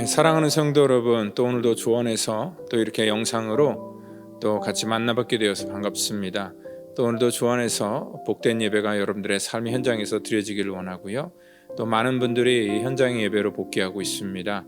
사랑하는 성도 여러분, 또 오늘도 주원에서 또 이렇게 영상으로 또 같이 만나뵙게 되어서 반갑습니다. 또 오늘도 주원에서 복된 예배가 여러분들의 삶의 현장에서 드려지기를 원하고요. 또 많은 분들이 현장의 예배로 복귀하고 있습니다.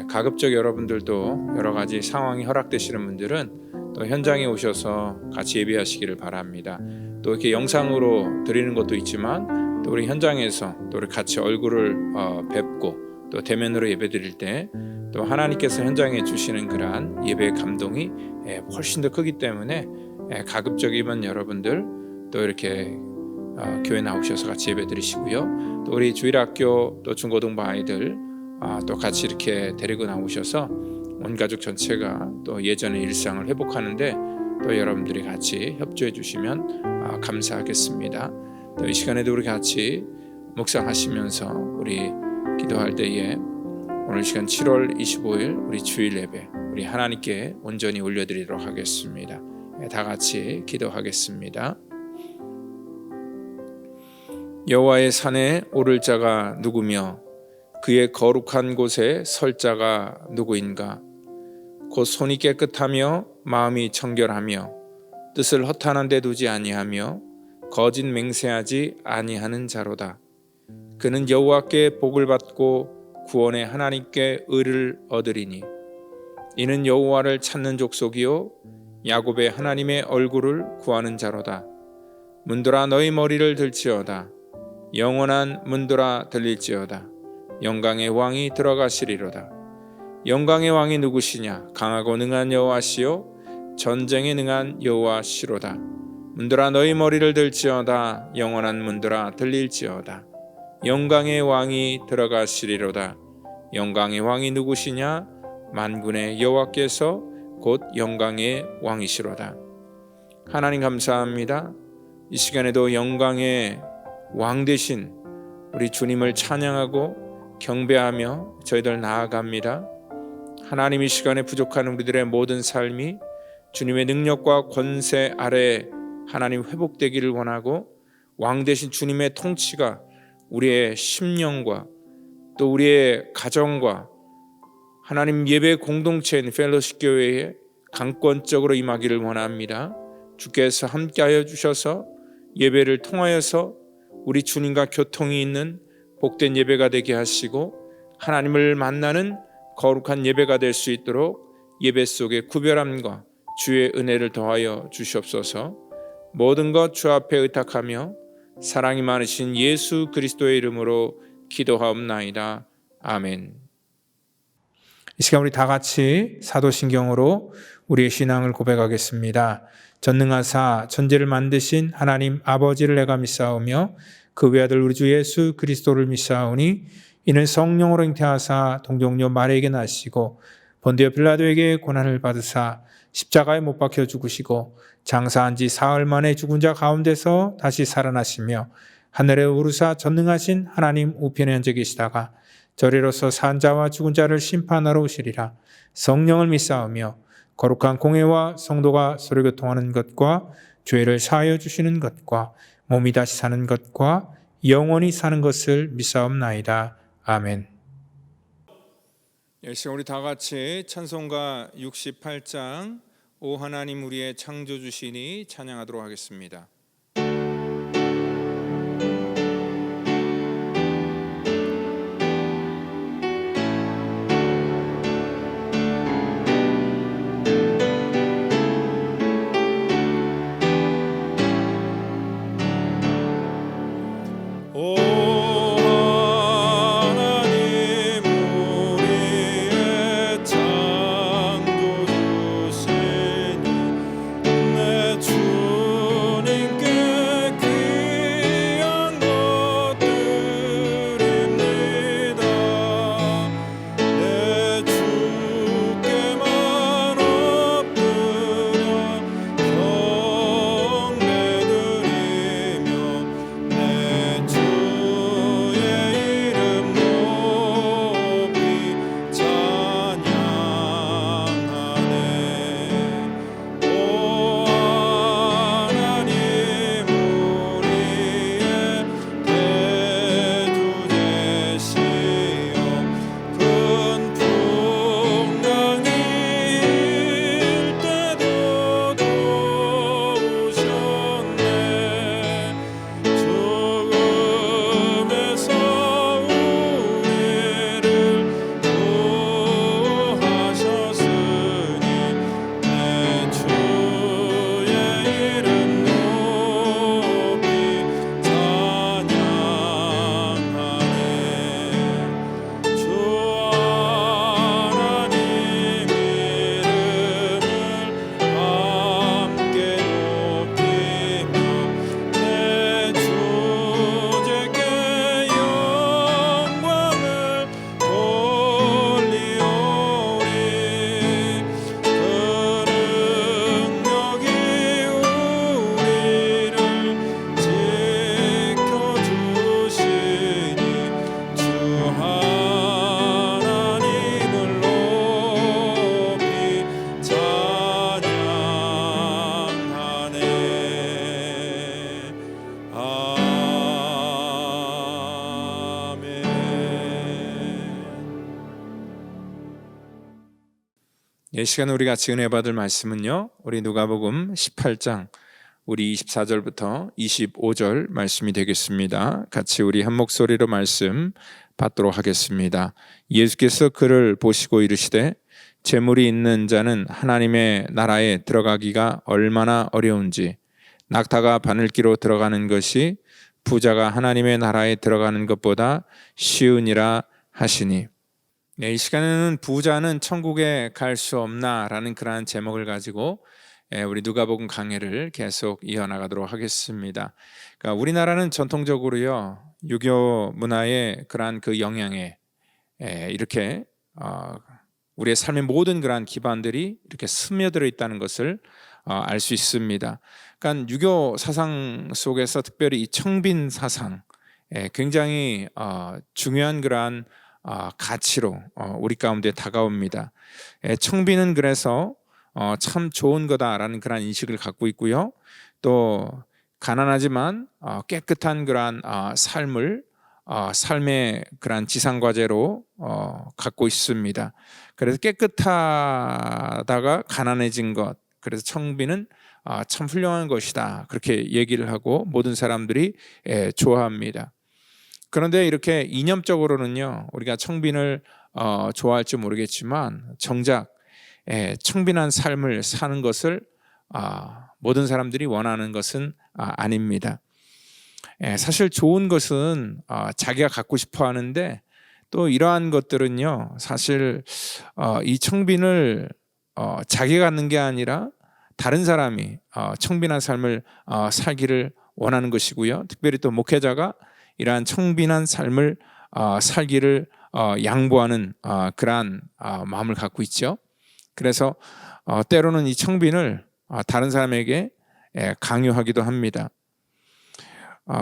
가급적 여러분들도 여러 가지 상황이 허락되시는 분들은 또 현장에 오셔서 같이 예배하시기를 바랍니다. 또 이렇게 영상으로 드리는 것도 있지만 또 우리 현장에서 또 우리 같이 얼굴을 뵙고 또 대면으로 예배드릴 때 또 하나님께서 현장에 주시는 그러한 예배의 감동이 훨씬 더 크기 때문에 가급적이면 여러분들 또 이렇게 교회 나오셔서 같이 예배드리시고요. 또 우리 주일학교 또 중고등부 아이들 또 같이 이렇게 데리고 나오셔서 온 가족 전체가 또 예전의 일상을 회복하는데 또 여러분들이 같이 협조해 주시면 감사하겠습니다. 또 이 시간에도 우리 같이 묵상하시면서 우리 기도할 때에 오늘 시간 7월 25일 우리 주일 예배 우리 하나님께 온전히 올려드리도록 하겠습니다. 다 같이 기도하겠습니다. 여호와의 산에 오를 자가 누구며 그의 거룩한 곳에 설 자가 누구인가? 곧 손이 깨끗하며 마음이 청결하며 뜻을 허탄한 데 두지 아니하며 거짓 맹세하지 아니하는 자로다. 그는 여호와께 복을 받고 구원의 하나님께 의를 얻으리니 이는 여호와를 찾는 족속이요 야곱의 하나님의 얼굴을 구하는 자로다. 문들아 너희 머리를 들지어다. 영원한 문들아 들릴지어다. 영광의 왕이 들어가시리로다. 영광의 왕이 누구시냐? 강하고 능한 여호와시요 전쟁에 능한 여호와시로다. 문들아 너희 머리를 들지어다. 영원한 문들아 들릴지어다. 영광의 왕이 들어가시리로다. 영광의 왕이 누구시냐? 만군의 여호와께서 곧 영광의 왕이시로다. 하나님 감사합니다. 이 시간에도 영광의 왕 되신 우리 주님을 찬양하고 경배하며 저희들 나아갑니다. 하나님 이 시간에 부족한 우리들의 모든 삶이 주님의 능력과 권세 아래 하나님 회복되기를 원하고 왕 되신 주님의 통치가 우리의 심령과 또 우리의 가정과 하나님 예배 공동체인 펠로십 교회에 강권적으로 임하기를 원합니다. 주께서 함께하여 주셔서 예배를 통하여서 우리 주님과 교통이 있는 복된 예배가 되게 하시고 하나님을 만나는 거룩한 예배가 될 수 있도록 예배 속에 구별함과 주의 은혜를 더하여 주시옵소서. 모든 것 주 앞에 의탁하며 사랑이 많으신 예수 그리스도의 이름으로 기도하옵나이다. 아멘. 이 시간 우리 다 같이 사도신경으로 우리의 신앙을 고백하겠습니다. 전능하사 천지를 만드신 하나님 아버지를 내가 믿사오며 그 외아들 우리 주 예수 그리스도를 믿사오니 이는 성령으로 잉태하사 동정녀 마리아에게 나시고 본디오 빌라도에게 고난을 받으사 십자가에 못 박혀 죽으시고 장사한 지 사흘 만에 죽은 자 가운데서 다시 살아나시며 하늘에 오르사 전능하신 하나님 우편에 앉아 계시다가 저리로서 산 자와 죽은 자를 심판하러 오시리라. 성령을 믿사오며 거룩한 공회와 성도가 서로 교통하는 것과 죄를 사하여 주시는 것과 몸이 다시 사는 것과 영원히 사는 것을 믿사옵나이다. 아멘. 이 시간 우리 다 같이 찬송가 68장 오 하나님 우리의 창조주시니 찬양하도록 하겠습니다. 주님 이 시간에 우리가 같이 은혜 받을 말씀은요, 우리 누가복음 18장 우리 24절부터 25절 말씀이 되겠습니다. 같이 우리 한 목소리로 말씀 받도록 하겠습니다. 예수께서 그를 보시고 이르시되 재물이 있는 자는 하나님의 나라에 들어가기가 얼마나 어려운지, 낙타가 바늘기로 들어가는 것이 부자가 하나님의 나라에 들어가는 것보다 쉬우니라 하시니. 이 시간에는 부자는 천국에 갈 수 없나라는 그러한 제목을 가지고 우리 누가복음 강해를 계속 이어나가도록 하겠습니다. 그러니까 우리나라는 전통적으로요, 유교 문화의 그러한 그 영향에 이렇게 우리의 삶의 모든 그러한 기반들이 이렇게 스며들어 있다는 것을 알 수 있습니다. 그러니까 유교 사상 속에서 특별히 이 청빈 사상, 굉장히 중요한 그러한 가치로 우리 가운데 다가옵니다. 청빈은 그래서 참 좋은 거다라는 그런 인식을 갖고 있고요. 또 가난하지만 깨끗한 그러한 삶을 삶의 그러한 지상과제로 갖고 있습니다. 그래서 깨끗하다가 가난해진 것, 그래서 청빈은 참 훌륭한 것이다, 그렇게 얘기를 하고 모든 사람들이 좋아합니다. 그런데 이렇게 이념적으로는요, 우리가 청빈을 좋아할지 모르겠지만 정작 청빈한 삶을 사는 것을 모든 사람들이 원하는 것은 아닙니다. 사실 좋은 것은 자기가 갖고 싶어 하는데, 또 이러한 것들은요, 사실 이 청빈을 자기가 갖는 게 아니라 다른 사람이 청빈한 삶을 살기를 원하는 것이고요. 특별히 또 목회자가 이러한 청빈한 삶을 살기를 양보하는 그러한 마음을 갖고 있죠. 그래서 때로는 이 청빈을 다른 사람에게 강요하기도 합니다.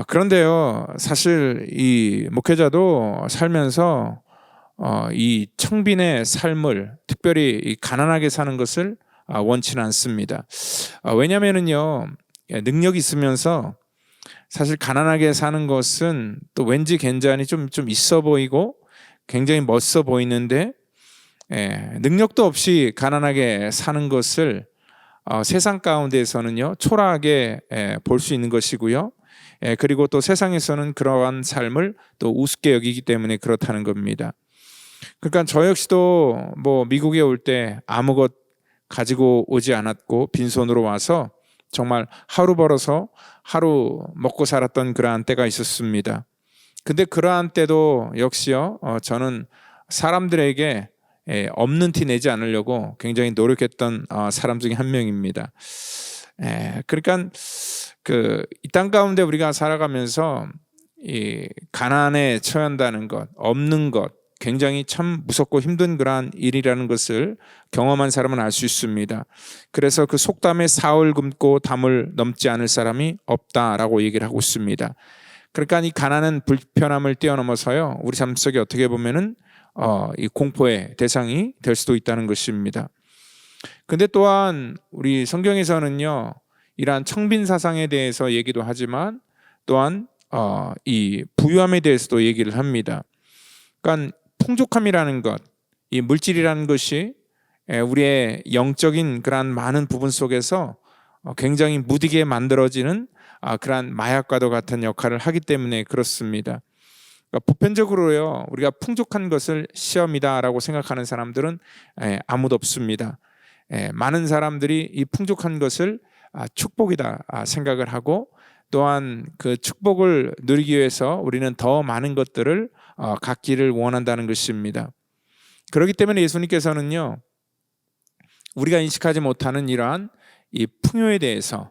그런데요, 사실 이 목회자도 살면서 이 청빈의 삶을, 특별히 이 가난하게 사는 것을 원치는 않습니다. 왜냐하면요, 능력이 있으면서 사실 가난하게 사는 것은 또 왠지 괜찮이 좀 있어 보이고 굉장히 멋있어 보이는데, 능력도 없이 가난하게 사는 것을 세상 가운데에서는요, 초라하게 볼 수 있는 것이고요. 그리고 또 세상에서는 그러한 삶을 또 우습게 여기기 때문에 그렇다는 겁니다. 그러니까 저 역시도 뭐 미국에 올 때 아무것 가지고 오지 않았고 빈손으로 와서 정말 하루 벌어서 하루 먹고 살았던 그러한 때가 있었습니다. 근데 그러한 때도 역시요, 저는 사람들에게 없는 티 내지 않으려고 굉장히 노력했던 사람 중에 한 명입니다. 그러니까 이 땅 가운데 우리가 살아가면서 이 가난에 처한다는 것, 없는 것, 굉장히 참 무섭고 힘든 그러한 일이라는 것을 경험한 사람은 알 수 있습니다. 그래서 그 속담에 사흘 굶고 담을 넘지 않을 사람이 없다라고 얘기를 하고 있습니다. 그러니까 이 가난은 불편함을 뛰어넘어서요, 우리 삶 속에 어떻게 보면은 이 공포의 대상이 될 수도 있다는 것입니다. 근데 또한 우리 성경에서는요, 이러한 청빈 사상에 대해서 얘기도 하지만 또한 이 부유함에 대해서도 얘기를 합니다. 그러니까 풍족함이라는 것, 이 물질이라는 것이 우리의 영적인 그러한 많은 부분 속에서 굉장히 무디게 만들어지는 그러한 마약과도 같은 역할을 하기 때문에 그렇습니다. 그러니까 보편적으로요, 우리가 풍족한 것을 시험이다라고 생각하는 사람들은 아무도 없습니다. 많은 사람들이 이 풍족한 것을 축복이다 생각을 하고, 또한 그 축복을 누리기 위해서 우리는 더 많은 것들을 갖기를 원한다는 것입니다. 그렇기 때문에 예수님께서는요, 우리가 인식하지 못하는 이러한 이 풍요에 대해서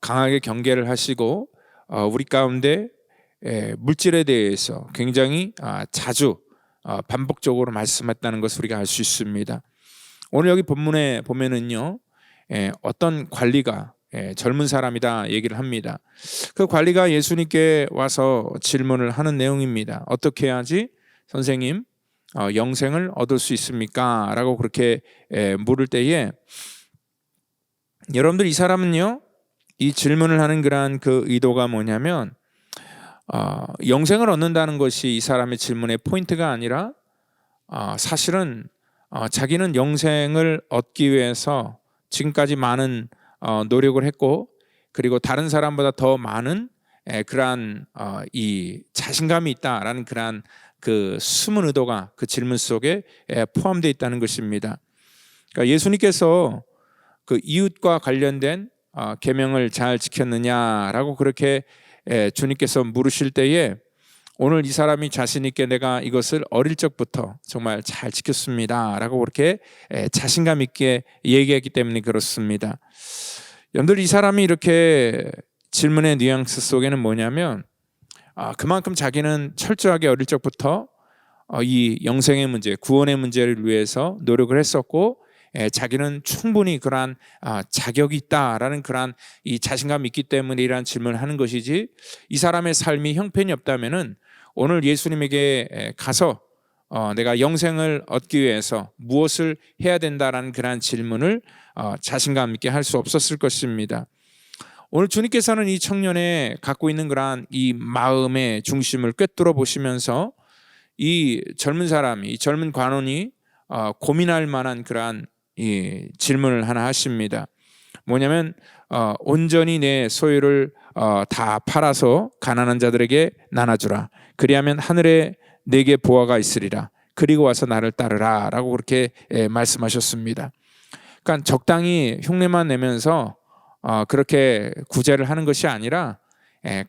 강하게 경계를 하시고, 우리 가운데 물질에 대해서 굉장히 자주 반복적으로 말씀했다는 것을 우리가 알 수 있습니다. 오늘 여기 본문에 보면은요, 어떤 관리가 젊은 사람이다 얘기를 합니다. 그 관리가 예수님께 와서 질문을 하는 내용입니다. 어떻게 해야지 선생님 영생을 얻을 수 있습니까? 라고 그렇게 물을 때에, 여러분들 이 사람은요, 이 질문을 하는 그러한 그 의도가 뭐냐면 영생을 얻는다는 것이 이 사람의 질문의 포인트가 아니라 사실은 자기는 영생을 얻기 위해서 지금까지 많은 노력을 했고, 그리고 다른 사람보다 더 많은 그러한 이 자신감이 있다라는 그러한 그 숨은 의도가 그 질문 속에 포함되어 있다는 것입니다. 그러니까 예수님께서 그 이웃과 관련된 계명을 잘 지켰느냐라고 그렇게 주님께서 물으실 때에, 오늘 이 사람이 자신 있게 내가 이것을 어릴 적부터 정말 잘 지켰습니다 라고 그렇게 자신감 있게 얘기했기 때문에 그렇습니다. 여러분들, 이 사람이 이렇게 질문의 뉘앙스 속에는 뭐냐면, 그만큼 자기는 철저하게 어릴 적부터 이 영생의 문제, 구원의 문제를 위해서 노력을 했었고, 자기는 충분히 그러한 자격이 있다라는 그러한 이 자신감이 있기 때문에 이러한 질문을 하는 것이지, 이 사람의 삶이 형편이 없다면은 오늘 예수님에게 가서 내가 영생을 얻기 위해서 무엇을 해야 된다라는 그러한 질문을 자신감 있게 할 수 없었을 것입니다. 오늘 주님께서는 이 청년의 갖고 있는 그러한 이 마음의 중심을 꿰뚫어 보시면서 이 젊은 사람이, 이 젊은 관원이 고민할 만한 그러한 이 질문을 하나 하십니다. 뭐냐면 온전히 내 소유를 다 팔아서 가난한 자들에게 나눠주라. 그리하면 하늘에 내게 보화가 있으리라. 그리고 와서 나를 따르라 라고 그렇게 말씀하셨습니다. 그러니까 적당히 흉내만 내면서 그렇게 구제를 하는 것이 아니라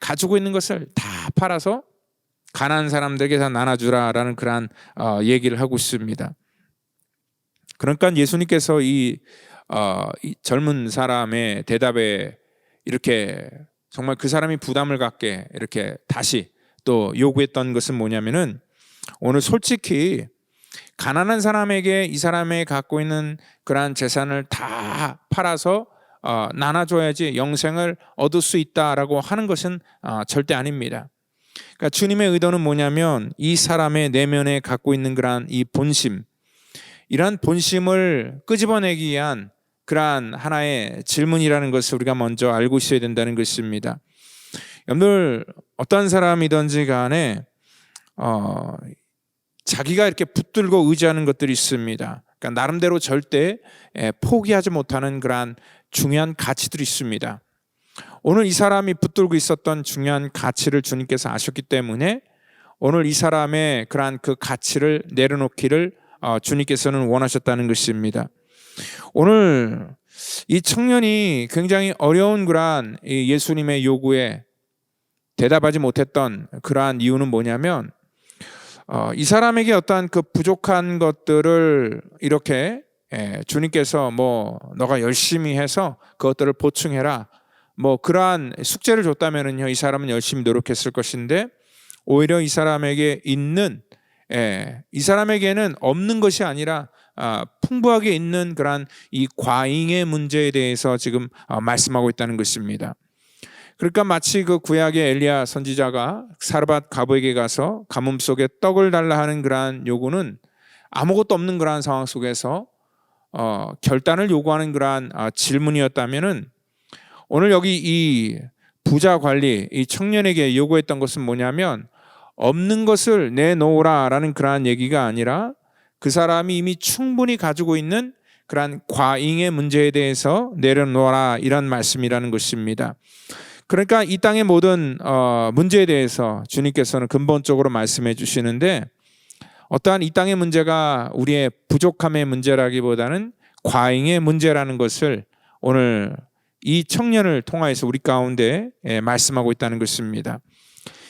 가지고 있는 것을 다 팔아서 가난한 사람들에게 다 나눠주라라는 그러한 얘기를 하고 있습니다. 그러니까 예수님께서 이 젊은 사람의 대답에 이렇게 정말 그 사람이 부담을 갖게 이렇게 다시 또 요구했던 것은 뭐냐면은, 오늘 솔직히 가난한 사람에게 이 사람의 갖고 있는 그러한 재산을 다 팔아서 나눠줘야지 영생을 얻을 수 있다라고 하는 것은 절대 아닙니다. 그러니까 주님의 의도는 뭐냐면, 이 사람의 내면에 갖고 있는 그러한 이 본심, 이러한 본심을 끄집어내기 위한 그러한 하나의 질문이라는 것을 우리가 먼저 알고 있어야 된다는 것입니다. 여러분들, 어떤 사람이든지 간에 자기가 이렇게 붙들고 의지하는 것들이 있습니다. 그러니까 나름대로 절대 포기하지 못하는 그러한 중요한 가치들이 있습니다. 오늘 이 사람이 붙들고 있었던 중요한 가치를 주님께서 아셨기 때문에 오늘 이 사람의 그러한 그 가치를 내려놓기를 주님께서는 원하셨다는 것입니다. 오늘 이 청년이 굉장히 어려운 그러한 예수님의 요구에 대답하지 못했던 그러한 이유는 뭐냐면, 이 사람에게 어떠한 그 부족한 것들을 이렇게 주님께서 뭐 너가 열심히 해서 그것들을 보충해라, 뭐 그러한 숙제를 줬다면은요, 이 사람은 열심히 노력했을 것인데, 오히려 이 사람에게 있는 이 사람에게는 없는 것이 아니라 풍부하게 있는 그러한 이 과잉의 문제에 대해서 지금 말씀하고 있다는 것입니다. 그러니까 마치 그 구약의 엘리야 선지자가 사르밧 가부에게 가서 가뭄 속에 떡을 달라 하는 그러한 요구는 아무것도 없는 그러한 상황 속에서 결단을 요구하는 그러한 질문이었다면은, 오늘 여기 이 부자 관리, 이 청년에게 요구했던 것은 뭐냐면, 없는 것을 내놓으라라는 그러한 얘기가 아니라 그 사람이 이미 충분히 가지고 있는 그러한 과잉의 문제에 대해서 내려놓아라, 이런 말씀이라는 것입니다. 그러니까 이 땅의 모든 문제에 대해서 주님께서는 근본적으로 말씀해 주시는데, 어떠한 이 땅의 문제가 우리의 부족함의 문제라기보다는 과잉의 문제라는 것을 오늘 이 청년을 통하여서 우리 가운데 말씀하고 있다는 것입니다.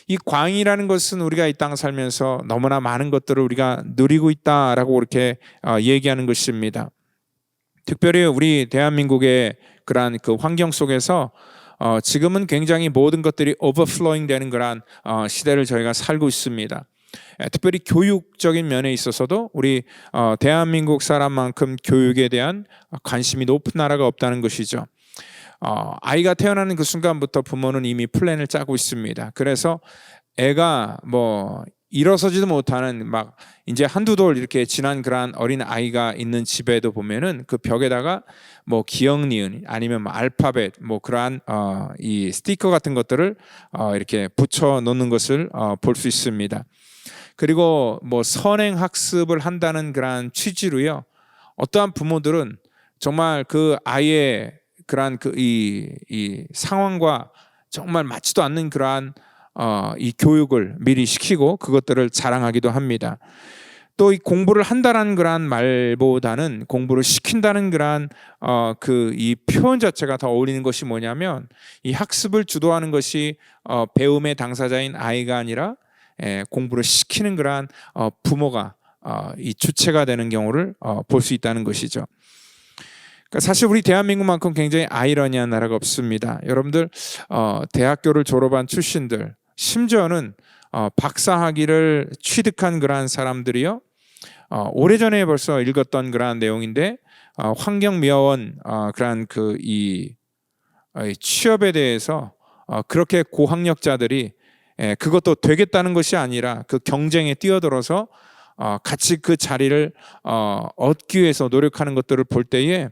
이 과잉이라는 것은 우리가 이 땅 살면서 너무나 많은 것들을 우리가 누리고 있다라고 그렇게 얘기하는 것입니다. 특별히 우리 대한민국의 그러한 그 환경 속에서 지금은 굉장히 모든 것들이 오버플로잉 되는 그러한 시대를 저희가 살고 있습니다. 특별히 교육적인 면에 있어서도 우리 대한민국 사람만큼 교육에 대한 관심이 높은 나라가 없다는 것이죠. 아이가 태어나는 그 순간부터 부모는 이미 플랜을 짜고 있습니다. 그래서 애가 뭐 일어서지도 못하는 막 이제 한두 돌 이렇게 지난 그러한 어린 아이가 있는 집에도 보면은 그 벽에다가 뭐 기역 니은 아니면 뭐 알파벳 뭐 그러한 이 스티커 같은 것들을 이렇게 붙여 놓는 것을 볼 수 있습니다. 그리고 뭐 선행 학습을 한다는 그러한 취지로요. 어떠한 부모들은 정말 그 아이의 그러한 이 상황과 정말 맞지도 않는 그러한 이 교육을 미리 시키고 그것들을 자랑하기도 합니다. 또 이 공부를 한다는 그러한 말보다는 공부를 시킨다는 그러한 이 표현 자체가 더 어울리는 것이 뭐냐면 이 학습을 주도하는 것이 배움의 당사자인 아이가 아니라 공부를 시키는 그러한 부모가 이 주체가 되는 경우를 볼 수 있다는 것이죠. 그러니까 사실 우리 대한민국만큼 굉장히 아이러니한 나라가 없습니다. 여러분들 대학교를 졸업한 출신들, 심지어는 박사학위를 취득한 그러한 사람들이요, 오래전에 벌써 읽었던 그러한 내용인데 환경미화원 그러한 이 취업에 대해서 그렇게 고학력자들이 그것도 되겠다는 것이 아니라 그 경쟁에 뛰어들어서 같이 그 자리를 얻기 위해서 노력하는 것들을 볼 때에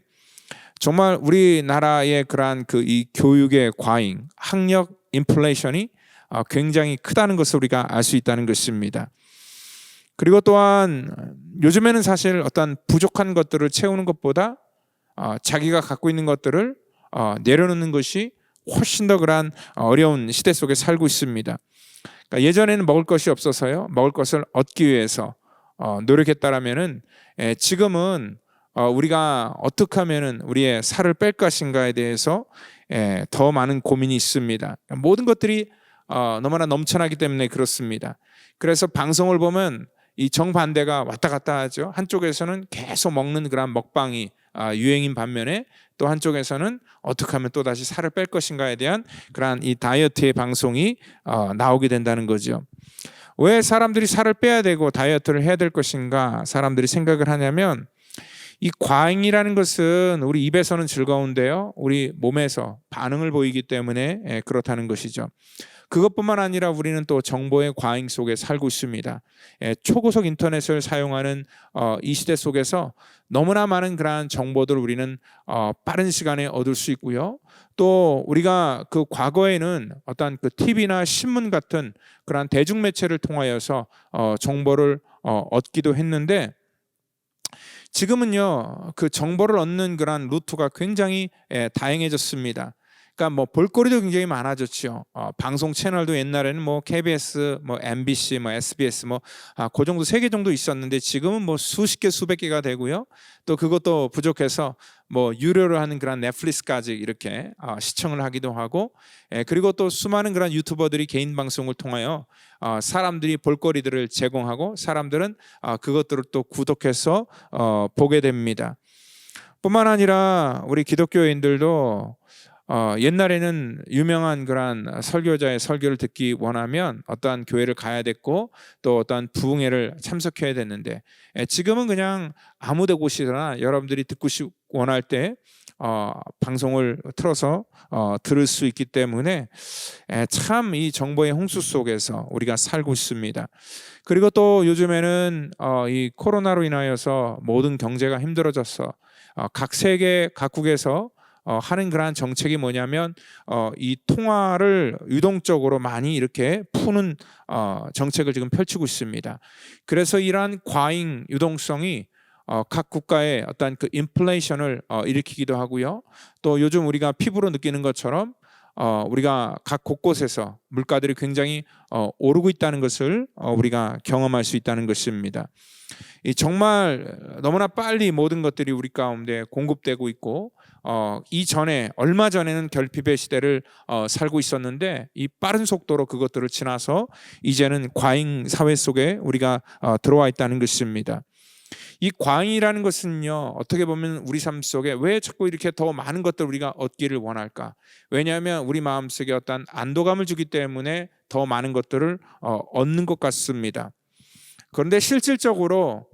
정말 우리나라의 그러한 이 교육의 과잉, 학력 인플레이션이 굉장히 크다는 것을 우리가 알 수 있다는 것입니다. 그리고 또한 요즘에는 사실 어떤 부족한 것들을 채우는 것보다 자기가 갖고 있는 것들을 내려놓는 것이 훨씬 더 그러한 어려운 시대 속에 살고 있습니다. 그러니까 예전에는 먹을 것이 없어서요, 먹을 것을 얻기 위해서 노력했다라면은 지금은 우리가 어떻게 하면은 우리의 살을 뺄 것인가에 대해서 더 많은 고민이 있습니다. 모든 것들이 너무나 넘쳐나기 때문에 그렇습니다. 그래서 방송을 보면 이 정반대가 왔다 갔다 하죠. 한쪽에서는 계속 먹는 그런 먹방이 유행인 반면에 또 한쪽에서는 어떻게 하면 또 다시 살을 뺄 것인가에 대한 그러한 이 다이어트의 방송이 나오게 된다는 거죠. 왜 사람들이 살을 빼야 되고 다이어트를 해야 될 것인가 사람들이 생각을 하냐면, 이 과잉이라는 것은 우리 입에서는 즐거운데요, 우리 몸에서 반응을 보이기 때문에 그렇다는 것이죠. 그것뿐만 아니라 우리는 또 정보의 과잉 속에 살고 있습니다. 초고속 인터넷을 사용하는 이 시대 속에서 너무나 많은 그러한 정보들을 우리는 빠른 시간에 얻을 수 있고요. 또 우리가 그 과거에는 어떤 TV나 신문 같은 그러한 대중매체를 통하여서 정보를 얻기도 했는데, 지금은요 그 정보를 얻는 그러한 루트가 굉장히 다양해졌습니다. 그러니까 뭐 볼거리도 굉장히 많아졌죠. 방송 채널도 옛날에는 뭐 KBS, 뭐 MBC, 뭐 SBS 그 정도 3개 정도 있었는데 지금은 뭐 수십 개, 수백 개가 되고요. 또 그것도 부족해서 뭐 유료로 하는 그런 넷플릭스까지 이렇게 시청을 하기도 하고, 그리고 또 수많은 그런 유튜버들이 개인 방송을 통하여 사람들이 볼거리들을 제공하고 사람들은 그것들을 또 구독해서 보게 됩니다. 뿐만 아니라 우리 기독교인들도 옛날에는 유명한 그런 설교자의 설교를 듣기 원하면 어떠한 교회를 가야 됐고 또 어떠한 부흥회를 참석해야 됐는데, 지금은 그냥 아무 데 곳이나 여러분들이 듣고 원할 때 방송을 틀어서 들을 수 있기 때문에 참 이 정보의 홍수 속에서 우리가 살고 있습니다. 그리고 또 요즘에는 이 코로나로 인하여서 모든 경제가 힘들어져서 각 세계 각국에서 하는 그러한 정책이 뭐냐면 이 통화를 유동적으로 많이 이렇게 푸는 정책을 지금 펼치고 있습니다. 그래서 이러한 과잉 유동성이 각 국가의 어떤 그 인플레이션을 일으키기도 하고요. 또 요즘 우리가 피부로 느끼는 것처럼 우리가 각 곳곳에서 물가들이 굉장히 오르고 있다는 것을 우리가 경험할 수 있다는 것입니다. 정말 너무나 빨리 모든 것들이 우리 가운데 공급되고 있고, 얼마 전에는 결핍의 시대를 살고 있었는데 이 빠른 속도로 그것들을 지나서 이제는 과잉 사회 속에 우리가 들어와 있다는 것입니다. 이 과잉이라는 것은요, 어떻게 보면 우리 삶 속에 왜 자꾸 이렇게 더 많은 것들을 우리가 얻기를 원할까? 왜냐하면 우리 마음속에 어떤 안도감을 주기 때문에 더 많은 것들을 얻는 것 같습니다. 그런데 실질적으로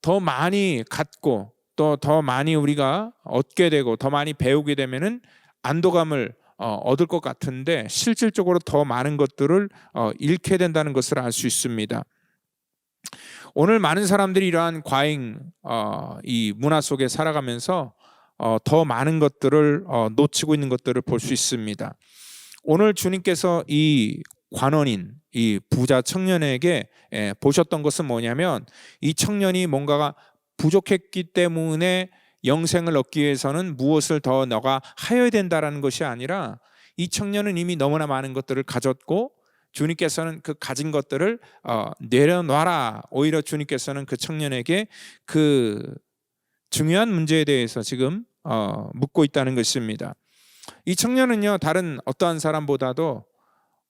더 많이 갖고 또 더 많이 우리가 얻게 되고 더 많이 배우게 되면은 안도감을 얻을 것 같은데, 실질적으로 더 많은 것들을 잃게 된다는 것을 알 수 있습니다. 오늘 많은 사람들이 이러한 과잉 이 문화 속에 살아가면서 더 많은 것들을 놓치고 있는 것들을 볼 수 있습니다. 오늘 주님께서 이 관원인, 이 부자 청년에게 보셨던 것은 뭐냐면, 이 청년이 뭔가가 부족했기 때문에 영생을 얻기 위해서는 무엇을 더 너가 하여야 된다라는 것이 아니라, 이 청년은 이미 너무나 많은 것들을 가졌고 주님께서는 그 가진 것들을 내려놔라. 오히려 주님께서는 그 청년에게 그 중요한 문제에 대해서 지금 묻고 있다는 것입니다. 이 청년은요, 다른 어떠한 사람보다도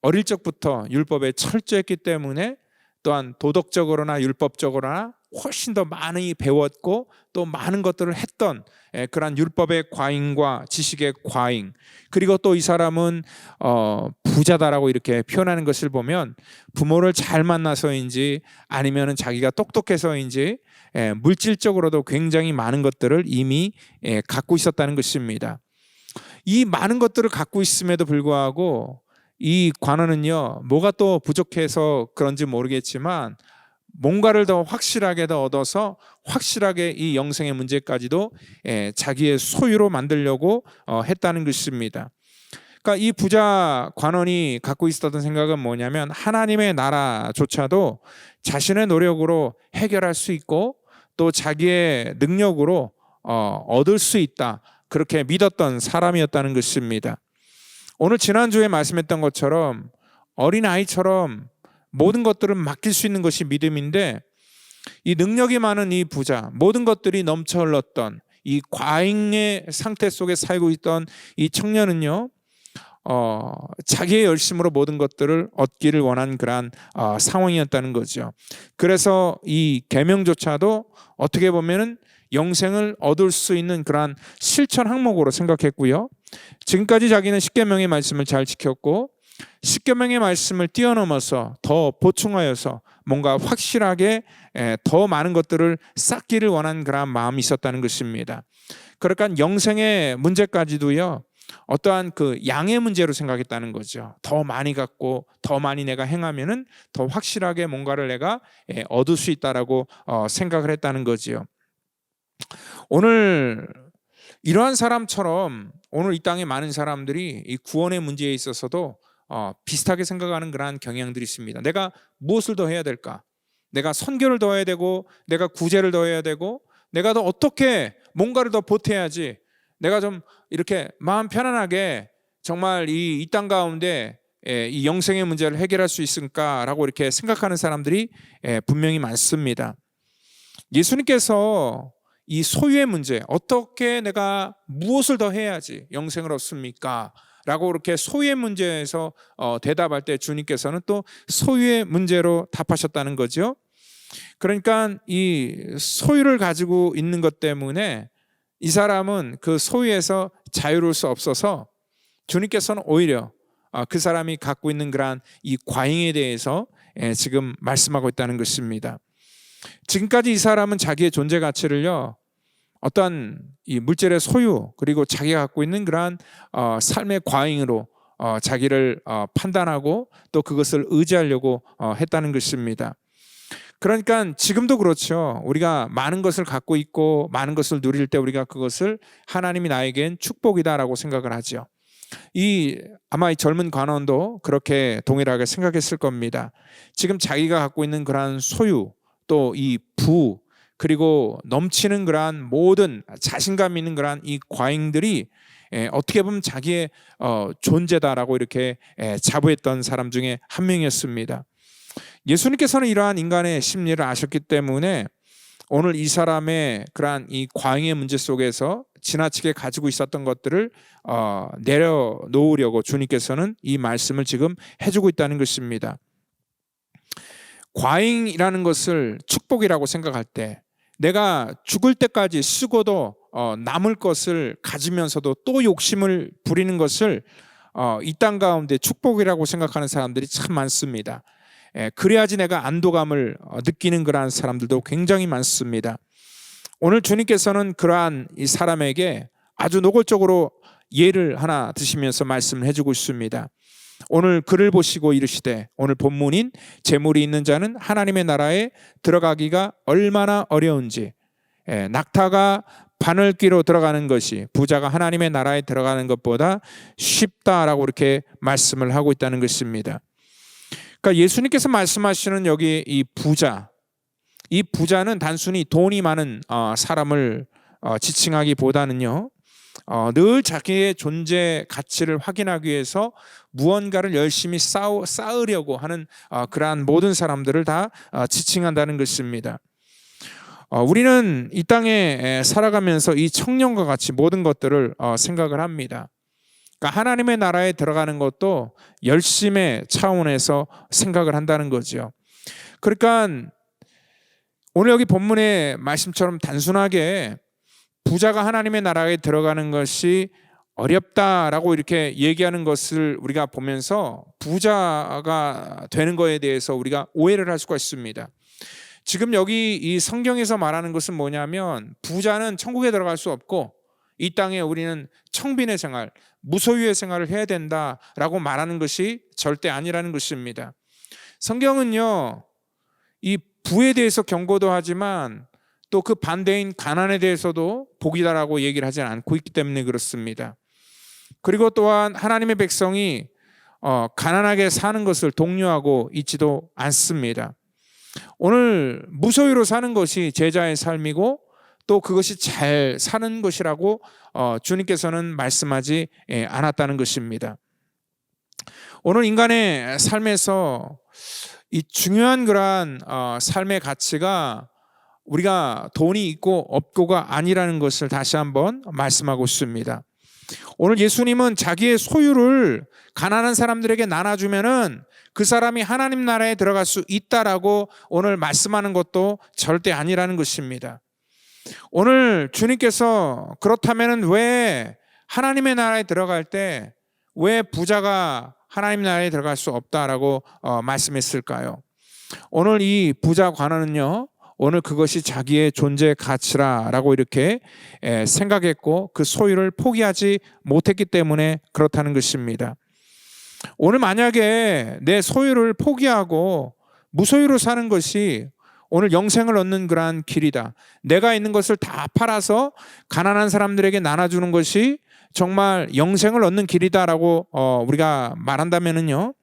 어릴 적부터 율법에 철저했기 때문에 또한 도덕적으로나 율법적으로나 훨씬 더 많이 배웠고 또 많은 것들을 했던 그러한 율법의 과잉과 지식의 과잉, 그리고 또 이 사람은 부자다라고 이렇게 표현하는 것을 보면 부모를 잘 만나서인지 아니면 자기가 똑똑해서인지 물질적으로도 굉장히 많은 것들을 이미 갖고 있었다는 것입니다. 이 많은 것들을 갖고 있음에도 불구하고 이 관원은요, 뭐가 또 부족해서 그런지 모르겠지만 뭔가를 더 확실하게 더 얻어서 확실하게 이 영생의 문제까지도 자기의 소유로 만들려고 했다는 것입니다. 그러니까 이 부자 관원이 갖고 있었던 생각은 뭐냐면, 하나님의 나라조차도 자신의 노력으로 해결할 수 있고 또 자기의 능력으로 얻을 수 있다, 그렇게 믿었던 사람이었다는 것입니다. 오늘 지난주에 말씀했던 것처럼 어린아이처럼 모든 것들은 맡길 수 있는 것이 믿음인데, 이 능력이 많은 이 부자, 모든 것들이 넘쳐 흘렀던 이 과잉의 상태 속에 살고 있던 이 청년은요, 자기의 열심으로 모든 것들을 얻기를 원한 그러한 상황이었다는 거죠. 그래서 이 계명조차도 어떻게 보면은 영생을 얻을 수 있는 그러한 실천 항목으로 생각했고요. 지금까지 자기는 십계명의 말씀을 잘 지켰고 십계명의 말씀을 뛰어넘어서 더 보충하여서 뭔가 확실하게 더 많은 것들을 쌓기를 원한 그러한 마음이 있었다는 것입니다. 그러니까 영생의 문제까지도요, 어떠한 그 양의 문제로 생각했다는 거죠. 더 많이 갖고 더 많이 내가 행하면은 더 확실하게 뭔가를 내가 얻을 수 있다라고 생각을 했다는 거지요. 오늘 이러한 사람처럼 오늘 이 땅에 많은 사람들이 이 구원의 문제에 있어서도 비슷하게 생각하는 그러한 경향들이 있습니다. 내가 무엇을 더 해야 될까? 내가 선교를 더 해야 되고, 내가 구제를 더 해야 되고, 내가 더 어떻게 뭔가를 더 보태야지 내가 좀 이렇게 마음 편안하게 정말 이 땅 가운데 이 영생의 문제를 해결할 수 있을까라고 이렇게 생각하는 사람들이 분명히 많습니다. 예수님께서 이 소유의 문제, 어떻게 내가 무엇을 더 해야지 영생을 얻습니까? 라고 이렇게 소유의 문제에서 대답할 때 주님께서는 또 소유의 문제로 답하셨다는 거죠. 그러니까 이 소유를 가지고 있는 것 때문에 이 사람은 그 소유에서 자유로울 수 없어서 주님께서는 오히려 그 사람이 갖고 있는 그러한 이 과잉에 대해서 지금 말씀하고 있다는 것입니다. 지금까지 이 사람은 자기의 존재 가치를요, 어떠한 이 물질의 소유 그리고 자기가 갖고 있는 그러한 삶의 과잉으로 자기를 판단하고 또 그것을 의지하려고 했다는 것입니다. 그러니까 지금도 그렇죠. 우리가 많은 것을 갖고 있고 많은 것을 누릴 때 우리가 그것을 하나님이 나에겐 축복이다라고 생각을 하죠. 아마 이 젊은 관원도 그렇게 동일하게 생각했을 겁니다. 지금 자기가 갖고 있는 그러한 소유, 또 이 부, 그리고 넘치는 그러한 모든 자신감 있는 그러한 이 과잉들이 어떻게 보면 자기의 존재다라고 이렇게 자부했던 사람 중에 한 명이었습니다. 예수님께서는 이러한 인간의 심리를 아셨기 때문에 오늘 이 사람의 그러한 이 과잉의 문제 속에서 지나치게 가지고 있었던 것들을 내려놓으려고 주님께서는 이 말씀을 지금 해주고 있다는 것입니다. 과잉이라는 것을 축복이라고 생각할 때, 내가 죽을 때까지 쓰고도 남을 것을 가지면서도 또 욕심을 부리는 것을 이 땅 가운데 축복이라고 생각하는 사람들이 참 많습니다. 그래야지 내가 안도감을 느끼는 그러한 사람들도 굉장히 많습니다. 오늘 주님께서는 그러한 이 사람에게 아주 노골적으로 예를 하나 드시면서 말씀을 해주고 있습니다. 오늘 글을 보시고 이르시되, 오늘 본문인 재물이 있는 자는 하나님의 나라에 들어가기가 얼마나 어려운지, 낙타가 바늘귀로 들어가는 것이 부자가 하나님의 나라에 들어가는 것보다 쉽다라고 이렇게 말씀을 하고 있다는 것입니다. 그러니까 예수님께서 말씀하시는 여기 이 부자는 단순히 돈이 많은 사람을 지칭하기보다는요, 늘 자기의 존재 가치를 확인하기 위해서 무언가를 열심히 쌓으려고 하는 그러한 모든 사람들을 다 지칭한다는 것입니다. 우리는 이 땅에 살아가면서 이 청년과 같이 모든 것들을 생각을 합니다. 그러니까 하나님의 나라에 들어가는 것도 열심의 차원에서 생각을 한다는 거죠. 그러니까 오늘 여기 본문의 말씀처럼 단순하게 부자가 하나님의 나라에 들어가는 것이 어렵다라고 이렇게 얘기하는 것을 우리가 보면서 부자가 되는 것에 대해서 우리가 오해를 할 수가 있습니다. 지금 여기 이 성경에서 말하는 것은 뭐냐면 부자는 천국에 들어갈 수 없고 이 땅에 우리는 청빈의 생활, 무소유의 생활을 해야 된다라고 말하는 것이 절대 아니라는 것입니다. 성경은요, 이 부에 대해서 경고도 하지만 또 그 반대인 가난에 대해서도 복이다라고 얘기를 하지 않고 있기 때문에 그렇습니다. 그리고 또한 하나님의 백성이 가난하게 사는 것을 독려하고 있지도 않습니다. 오늘 무소유로 사는 것이 제자의 삶이고 또 그것이 잘 사는 것이라고 주님께서는 말씀하지 않았다는 것입니다. 오늘 인간의 삶에서 이 중요한 그러한 삶의 가치가 우리가 돈이 있고 없고가 아니라는 것을 다시 한번 말씀하고 싶습니다. 오늘 예수님은 자기의 소유를 가난한 사람들에게 나눠주면은 그 사람이 하나님 나라에 들어갈 수 있다라고 오늘 말씀하는 것도 절대 아니라는 것입니다. 오늘 주님께서 그렇다면은 왜 하나님의 나라에 들어갈 때 왜 부자가 하나님 나라에 들어갈 수 없다라고 말씀했을까요? 오늘 이 부자 관원은요, 오늘 그것이 자기의 존재 가치라라고 이렇게 생각했고 그 소유를 포기하지 못했기 때문에 그렇다는 것입니다. 오늘 만약에 내 소유를 포기하고 무소유로 사는 것이 오늘 영생을 얻는 그러한 길이다, 내가 있는 것을 다 팔아서 가난한 사람들에게 나눠주는 것이 정말 영생을 얻는 길이다라고 우리가 말한다면은요,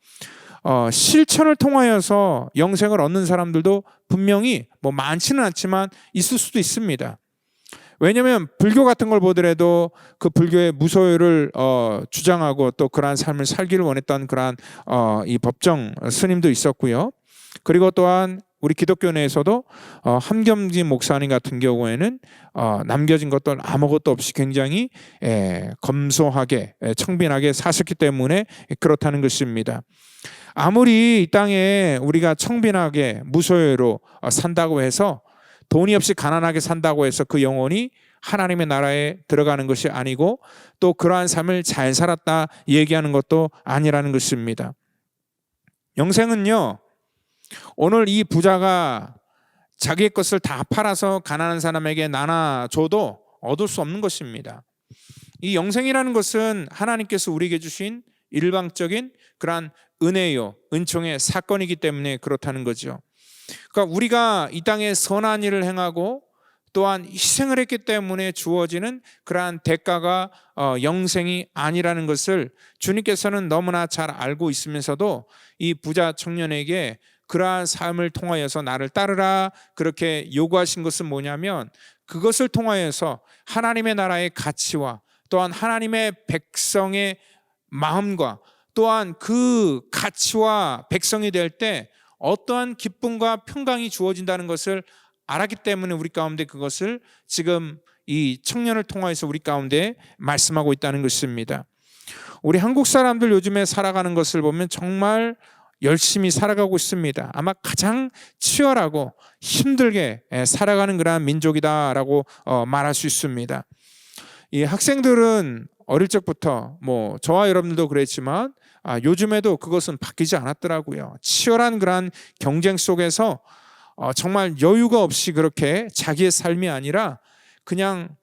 실천을 통하여서 영생을 얻는 사람들도 분명히 뭐 많지는 않지만 있을 수도 있습니다. 왜냐하면 불교 같은 걸 보더라도 그 불교의 무소유를 주장하고 또 그러한 삶을 살기를 원했던 그러한 이 법정 스님도 있었고요. 그리고 또한 우리 기독교 내에서도 함겸진 목사님 같은 경우에는 남겨진 것들 아무것도 없이 굉장히 검소하게 청빈하게 사셨기 때문에 그렇다는 것입니다. 아무리 이 땅에 우리가 청빈하게 무소유로 산다고 해서 돈이 없이 가난하게 산다고 해서 그 영혼이 하나님의 나라에 들어가는 것이 아니고 또 그러한 삶을 잘 살았다 얘기하는 것도 아니라는 것입니다. 영생은요, 오늘 이 부자가 자기의 것을 다 팔아서 가난한 사람에게 나눠줘도 얻을 수 없는 것입니다. 이 영생이라는 것은 하나님께서 우리에게 주신 일방적인 그러한 은혜요, 은총의 사건이기 때문에 그렇다는 거죠. 그러니까 우리가 이 땅에 선한 일을 행하고 또한 희생을 했기 때문에 주어지는 그러한 대가가 영생이 아니라는 것을 주님께서는 너무나 잘 알고 있으면서도 이 부자 청년에게 그러한 삶을 통하여서 나를 따르라 그렇게 요구하신 것은 뭐냐면 그것을 통하여서 하나님의 나라의 가치와 또한 하나님의 백성의 마음과 또한 그 가치와 백성이 될 때 어떠한 기쁨과 평강이 주어진다는 것을 알았기 때문에 우리 가운데 그것을 지금 이 청년을 통해서 우리 가운데 말씀하고 있다는 것입니다. 우리 한국 사람들 요즘에 살아가는 것을 보면 정말 열심히 살아가고 있습니다. 아마 가장 치열하고 힘들게 살아가는 그러한 민족이다라고 말할 수 있습니다. 이 학생들은 어릴 적부터 뭐 저와 여러분들도 그랬지만 요즘에도 그것은 바뀌지 않았더라고요. 치열한 그러한 경쟁 속에서 정말 여유가 없이 그렇게 자기의 삶이 아니라 그냥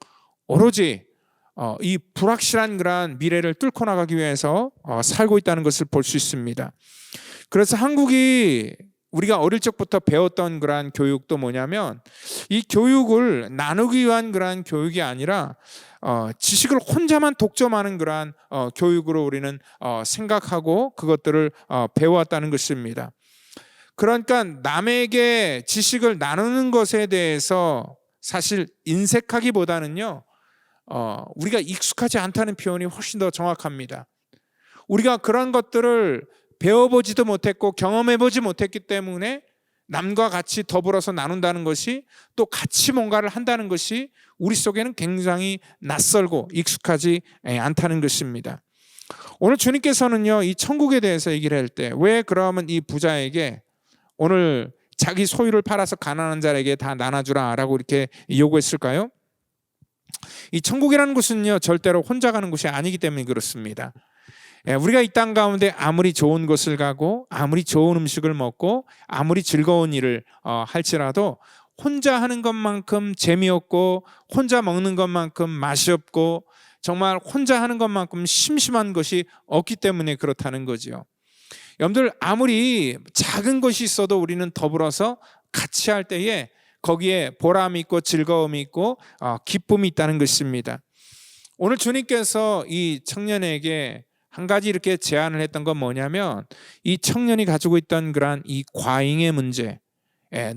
오로지 이 불확실한 그러한 미래를 뚫고 나가기 위해서 살고 있다는 것을 볼 수 있습니다. 그래서 한국이 우리가 어릴 적부터 배웠던 그러한 교육도 뭐냐면 이 교육을 나누기 위한 그러한 교육이 아니라 지식을 혼자만 독점하는 그러한 교육으로 우리는 생각하고 그것들을 배워왔다는 것입니다. 그러니까 남에게 지식을 나누는 것에 대해서 사실 인색하기보다는요, 우리가 익숙하지 않다는 표현이 훨씬 더 정확합니다. 우리가 그런 것들을 배워보지도 못했고 경험해보지 못했기 때문에 남과 같이 더불어서 나눈다는 것이, 또 같이 뭔가를 한다는 것이 우리 속에는 굉장히 낯설고 익숙하지 않다는 것입니다. 오늘 주님께서는요, 이 천국에 대해서 얘기를 할 때 왜 그러면 이 부자에게 오늘 자기 소유를 팔아서 가난한 자에게 다 나눠주라 라고 이렇게 요구했을까요? 이 천국이라는 곳은요, 절대로 혼자 가는 곳이 아니기 때문에 그렇습니다. 우리가 이 땅 가운데 아무리 좋은 곳을 가고 아무리 좋은 음식을 먹고 아무리 즐거운 일을 할지라도 혼자 하는 것만큼 재미없고 혼자 먹는 것만큼 맛이 없고 정말 혼자 하는 것만큼 심심한 것이 없기 때문에 그렇다는 거지요. 여러분들, 아무리 작은 것이 있어도 우리는 더불어서 같이 할 때에 거기에 보람이 있고 즐거움이 있고 기쁨이 있다는 것입니다. 오늘 주님께서 이 청년에게 한 가지 이렇게 제안을 했던 건 뭐냐면, 이 청년이 가지고 있던 그러한 이 과잉의 문제,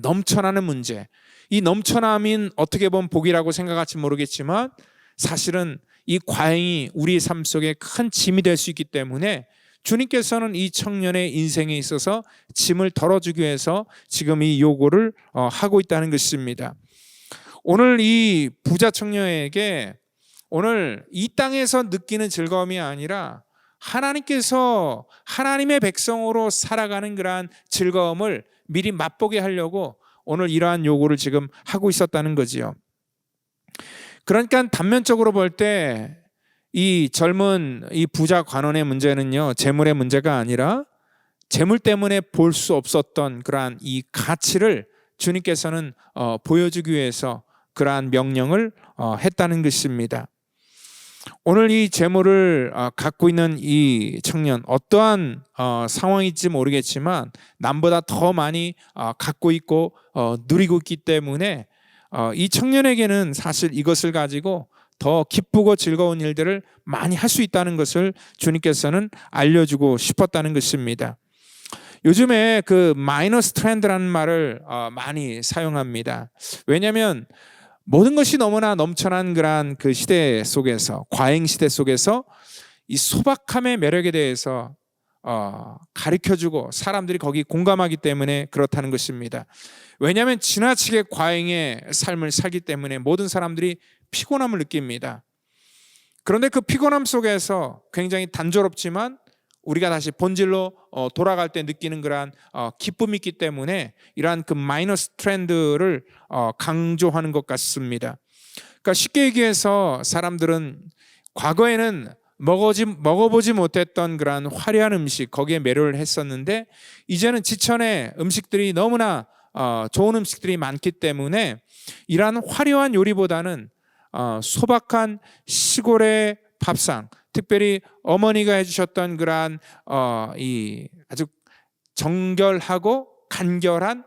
넘쳐나는 문제, 이 넘쳐남인 어떻게 보면 복이라고 생각할지 모르겠지만 사실은 이 과잉이 우리의 삶 속에 큰 짐이 될 수 있기 때문에 주님께서는 이 청년의 인생에 있어서 짐을 덜어주기 위해서 지금 이 요구를 하고 있다는 것입니다. 오늘 이 부자 청년에게 오늘 이 땅에서 느끼는 즐거움이 아니라 하나님께서 하나님의 백성으로 살아가는 그러한 즐거움을 미리 맛보게 하려고 오늘 이러한 요구를 지금 하고 있었다는 거지요. 그러니까 단면적으로 볼 때 이 젊은 이 부자 관원의 문제는요, 재물의 문제가 아니라 재물 때문에 볼 수 없었던 그러한 이 가치를 주님께서는 보여주기 위해서 그러한 명령을 했다는 것입니다. 오늘 이 재물을 갖고 있는 이 청년, 어떠한 상황일지 모르겠지만 남보다 더 많이 갖고 있고 누리고 있기 때문에 이 청년에게는 사실 이것을 가지고 더 기쁘고 즐거운 일들을 많이 할 수 있다는 것을 주님께서는 알려주고 싶었다는 것입니다. 요즘에 그 마이너스 트렌드라는 말을 많이 사용합니다. 왜냐하면 모든 것이 너무나 넘쳐난 그러한 그 시대 속에서, 과잉 시대 속에서 이 소박함의 매력에 대해서 가르쳐주고 사람들이 거기 공감하기 때문에 그렇다는 것입니다. 왜냐하면 지나치게 과잉의 삶을 살기 때문에 모든 사람들이 피곤함을 느낍니다. 그런데 그 피곤함 속에서 굉장히 단조롭지만 우리가 다시 본질로 돌아갈 때 느끼는 그러한 기쁨이 있기 때문에 이러한 그 마이너스 트렌드를 강조하는 것 같습니다. 그러니까 쉽게 얘기해서 사람들은 과거에는 먹어보지 못했던 그러한 화려한 음식, 거기에 매료를 했었는데 이제는 지천에 음식들이 너무나 좋은 음식들이 많기 때문에 이러한 화려한 요리보다는 소박한 시골의 밥상, 특별히 어머니가 해주셨던 그러한 이 아주 정결하고 간결한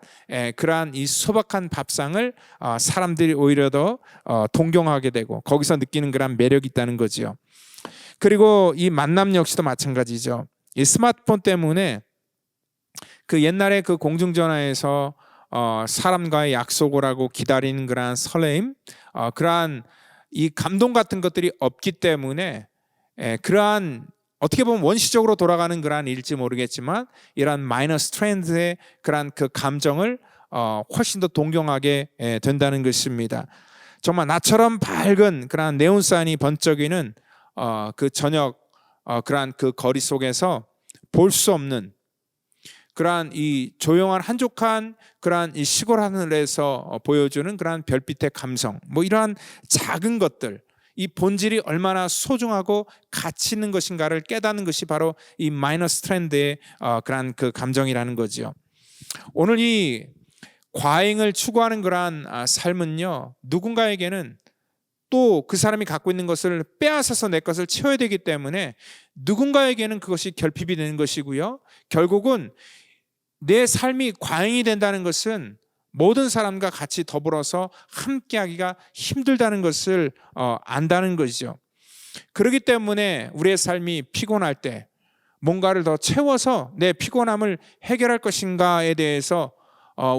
그러한 이 소박한 밥상을 사람들이 오히려 더 동경하게 되고 거기서 느끼는 그러한 매력이 있다는 거죠. 그리고 이 만남 역시도 마찬가지죠. 이 스마트폰 때문에 그 옛날에 그 공중전화에서 사람과의 약속을 하고 기다리는 그러한 설레임, 그러한 이 감동 같은 것들이 없기 때문에 그러한 어떻게 보면 원시적으로 돌아가는 그러한 일일지 모르겠지만 이러한 마이너스 트렌드의 그러한 그 감정을 훨씬 더 동경하게 된다는 것입니다. 정말 나처럼 밝은 그러한 네온사인이 번쩍이는 그 저녁 그러한 그 거리 속에서 볼 수 없는 그러한 이 조용한 한적한 그러한 이 시골 하늘에서 보여주는 그러한 별빛의 감성, 뭐 이러한 작은 것들, 이 본질이 얼마나 소중하고 가치 있는 것인가를 깨닫는 것이 바로 이 마이너스 트렌드의 그러한 그 감정이라는 거죠. 오늘 이 과잉을 추구하는 그러한 삶은요, 누군가에게는 또 그 사람이 갖고 있는 것을 빼앗아서 내 것을 채워야 되기 때문에 누군가에게는 그것이 결핍이 되는 것이고요, 결국은 내 삶이 과잉이 된다는 것은 모든 사람과 같이 더불어서 함께하기가 힘들다는 것을 안다는 것이죠. 그렇기 때문에 우리의 삶이 피곤할 때, 뭔가를 더 채워서 내 피곤함을 해결할 것인가에 대해서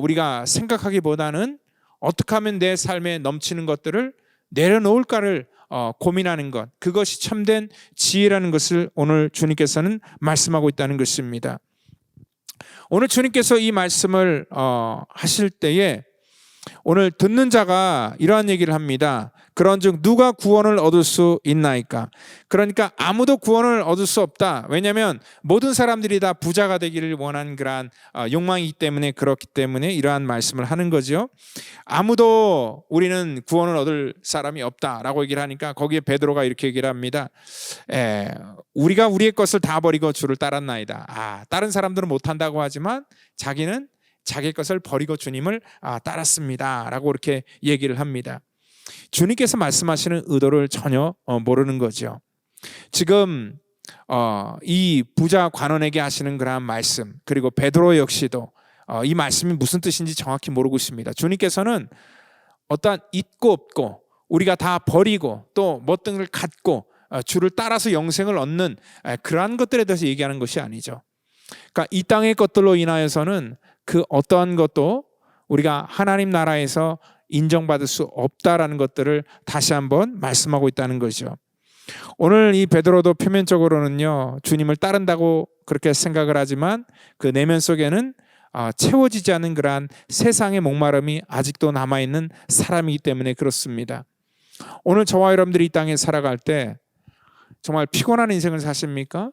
우리가 생각하기보다는 어떻게 하면 내 삶에 넘치는 것들을 내려놓을까를 고민하는 것, 그것이 참된 지혜라는 것을 오늘 주님께서는 말씀하고 있다는 것입니다. 오늘 주님께서 이 말씀을 하실 때에 오늘 듣는 자가 이러한 얘기를 합니다. 그런즉 누가 구원을 얻을 수 있나이까? 그러니까 아무도 구원을 얻을 수 없다. 왜냐하면 모든 사람들이 다 부자가 되기를 원하는 그러한 욕망이기 때문에, 그렇기 때문에 이러한 말씀을 하는 거죠. 아무도 우리는 구원을 얻을 사람이 없다라고 얘기를 하니까 거기에 베드로가 이렇게 얘기를 합니다. 우리가 우리의 것을 다 버리고 주를 따랐나이다. 다른 사람들은 못한다고 하지만 자기는 자기 것을 버리고 주님을 따랐습니다 라고 이렇게 얘기를 합니다. 주님께서 말씀하시는 의도를 전혀 모르는 거죠. 지금 이 부자 관원에게 하시는 그러한 말씀, 그리고 베드로 역시도 이 말씀이 무슨 뜻인지 정확히 모르고 있습니다. 주님께서는 어떠한 있고 없고 우리가 다 버리고 또 어떤 걸 갖고 주를 따라서 영생을 얻는 그러한 것들에 대해서 얘기하는 것이 아니죠. 그러니까 이 땅의 것들로 인하여서는 그 어떠한 것도 우리가 하나님 나라에서 인정받을 수 없다라는 것들을 다시 한번 말씀하고 있다는 거죠. 오늘 이 베드로도 표면적으로는요, 주님을 따른다고 그렇게 생각을 하지만 그 내면 속에는 채워지지 않은 그러한 세상의 목마름이 아직도 남아있는 사람이기 때문에 그렇습니다. 오늘 저와 여러분들이 이 땅에 살아갈 때 정말 피곤한 인생을 사십니까?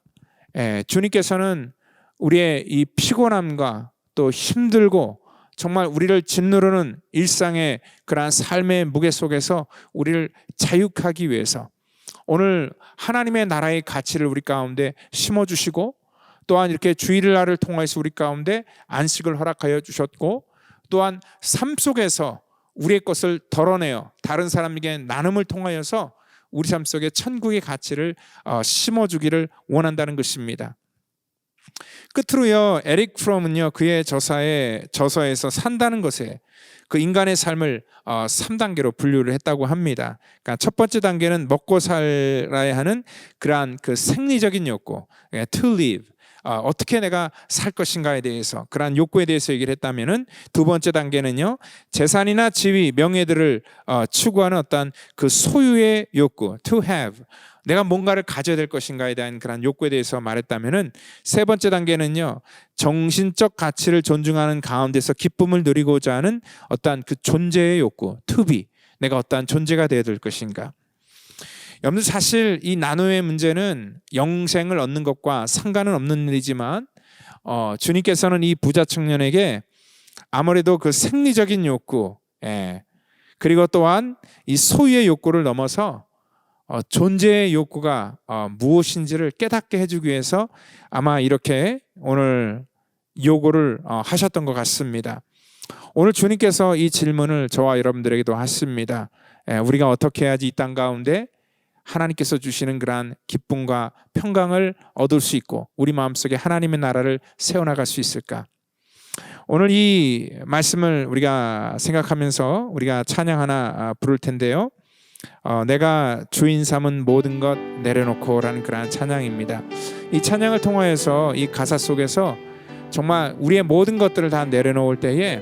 주님께서는 우리의 이 피곤함과 또 힘들고 정말 우리를 짓누르는 일상의 그러한 삶의 무게 속에서 우리를 자유하기 위해서 오늘 하나님의 나라의 가치를 우리 가운데 심어주시고, 또한 이렇게 주일날을 통해서 우리 가운데 안식을 허락하여 주셨고, 또한 삶 속에서 우리의 것을 덜어내어 다른 사람에게 나눔을 통하여서 우리 삶 속에 천국의 가치를 심어주기를 원한다는 것입니다. 끝으로요, 에릭 프롬은요, 그의 저서에서 산다는 것에 그 인간의 삶을 3단계로 분류를 했다고 합니다. 그러니까 첫 번째 단계는 먹고 살아야 하는 그러한 그 생리적인 욕구, to live, 어떻게 내가 살 것인가에 대해서, 그러한 욕구에 대해서 얘기를 했다면은, 두 번째 단계는요, 재산이나 지위, 명예들을 추구하는 어떤 그 소유의 욕구, to have, 내가 뭔가를 가져야 될 것인가에 대한 그런 욕구에 대해서 말했다면은, 세 번째 단계는요, 정신적 가치를 존중하는 가운데서 기쁨을 누리고자 하는 어떠한 그 존재의 욕구, to be, 내가 어떠한 존재가 되어야 될 것인가. 여러분들, 사실 이 나눔의 문제는 영생을 얻는 것과 상관은 없는 일이지만 주님께서는 이 부자 청년에게 아무래도 그 생리적인 욕구, 그리고 또한 이 소유의 욕구를 넘어서 존재의 욕구가 무엇인지를 깨닫게 해주기 위해서 아마 이렇게 오늘 요구를 하셨던 것 같습니다. 오늘 주님께서 이 질문을 저와 여러분들에게도 하십니다. 우리가 어떻게 해야지 이 땅 가운데 하나님께서 주시는 그러한 기쁨과 평강을 얻을 수 있고 우리 마음속에 하나님의 나라를 세워나갈 수 있을까? 오늘 이 말씀을 우리가 생각하면서 우리가 찬양 하나 부를 텐데요, 내가 주인 삼은 모든 것 내려놓고 라는 그러한 찬양입니다. 이 찬양을 통하여서 이 가사 속에서 정말 우리의 모든 것들을 다 내려놓을 때에